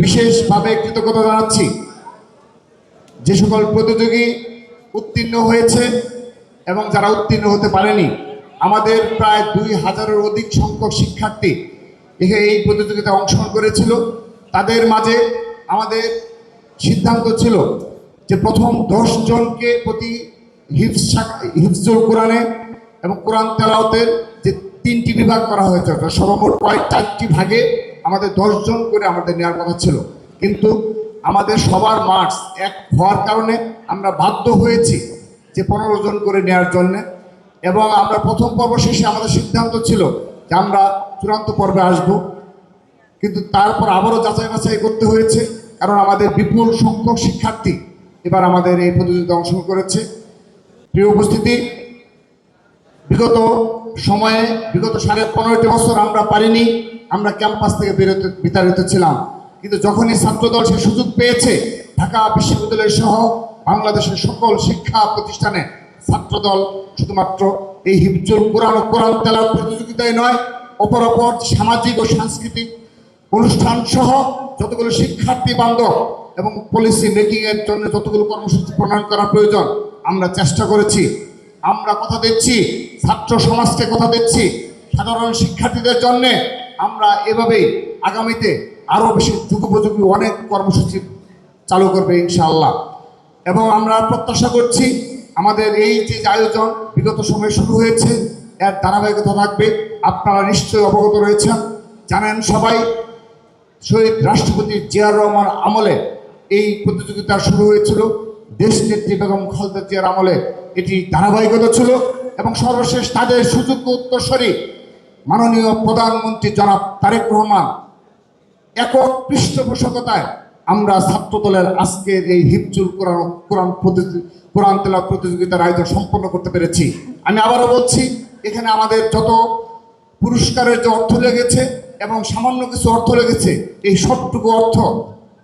বিশেষভাবে কৃতজ্ঞতা জানাচ্ছি। যে সকল প্রতিযোগী উত্তীর্ণ হয়েছে এবং যারা উত্তীর্ণ হতে পারেনি, আমাদের প্রায় 2000-এর অধিক সংখ্যক শিক্ষার্থী এই প্রতিযোগিতায় অংশগ্রহণ করেছিল। তাদের মাঝে আমাদের সিদ্ধান্ত ছিল যে প্রথম 10 জনকে প্রতি হিফজুল কোরআনে এবং কোরআন তেলাওয়াতের যে 3টি বিভাগ করা হয়েছে, সর্বমোট 4টি ভাগে আমাদের 10 জন করে আমাদের নেওয়ার কথা ছিল। কিন্তু আমাদের সবার মার্কস এক হওয়ার কারণে আমরা বাধ্য হয়েছি যে 15 জন করে নেওয়ার জন্যে। এবং আমরা প্রথম পর্ব শেষে আমাদের সিদ্ধান্ত ছিল যে আমরা চূড়ান্ত পর্বে আসব, কিন্তু তারপর আবারও যাচাই বাছাই করতে হয়েছে, কারণ আমাদের বিপুল সংখ্যক শিক্ষার্থী এবার আমাদের এই প্রতিযোগিতায় অংশগ্রহণ করেছে। প্রিয় উপস্থিতি, বিগত 15.5 বছর আমরা পারিনি, আমরা ক্যাম্পাস থেকে বিতাড়িত ছিলাম। কিন্তু যখনই ছাত্রদল সে সুযোগ পেয়েছে, ঢাকা বিশ্ববিদ্যালয় সহ বাংলাদেশের সকল শিক্ষা প্রতিষ্ঠানে ছাত্রদল শুধুমাত্র এই হিফজুল কোরআন ও কোরআন তেলাওয়াত প্রতিযোগিতায় নয়, অপর সামাজিক ও সাংস্কৃতিক অনুষ্ঠান সহ যতগুলো শিক্ষার্থী বান্ধব এবং পলিসি মেকিংয়ের জন্য যতগুলো কর্মসূচি প্রণয়ন করা প্রয়োজন আমরা চেষ্টা করেছি। আমরা কথা দিচ্ছি, ছাত্র সমাজকে কথা দিচ্ছি, সাধারণ শিক্ষার্থীদের জন্যে আমরা এভাবেই আগামীতে আরও বেশি যুগোপযোগী অনেক কর্মসূচি চালু করবে ইনশাআল্লাহ। এবং আমরা প্রত্যাশা করছি আমাদের এই যে আয়োজন বিগত সময়ে শুরু হয়েছে, এর ধারাবাহিকতা থাকবে। আপনারা নিশ্চয়ই অবগত রয়েছেন, জানেন সবাই, শহীদ রাষ্ট্রপতি জিয়াউর রহমান আমলে এই প্রতিযোগিতা শুরু হয়েছিল। দেশনেত্রী বেগম খালেদা জিয়ার আমলে এটি ধারাবাহিকতা ছিল এবং সর্বশেষ তাদের সুযোগ্য উত্তরসূরি মাননীয় প্রধানমন্ত্রী জনাব তারেক রহমান একক পৃষ্ঠপোষকতায় আমরা ছাত্রদলের আজকের এই হিফজুল কোরআন তেলাওয়াত প্রতিযোগিতার আয়োজন সম্পন্ন করতে পেরেছি। আমি আবারও বলছি, এখানে আমাদের যত পুরস্কারের যে অর্থ লেগেছে এবং সামান্য কিছু অর্থ লেগেছে, এই সবটুকু অর্থ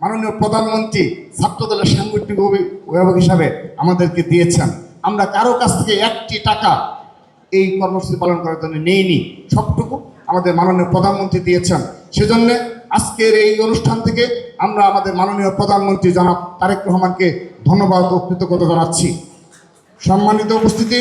মাননীয় প্রধানমন্ত্রী ছাত্রদলের সাংগঠনিক অভিভাবক হিসাবে আমাদেরকে দিয়েছেন। আমরা কারো কাছ থেকে 1টি টাকা এই কর্মসূচি পালন করার জন্য নেইনি, সবটুকু আমাদের মাননীয় প্রধানমন্ত্রী দিয়েছেন। সেজন্য আজকের এই অনুষ্ঠান থেকে আমরা আমাদের মাননীয় প্রধানমন্ত্রী জনাব তারেক রহমানকে ধন্যবাদ ও কৃতজ্ঞতা জানাচ্ছি। সম্মানিত উপস্থিতি,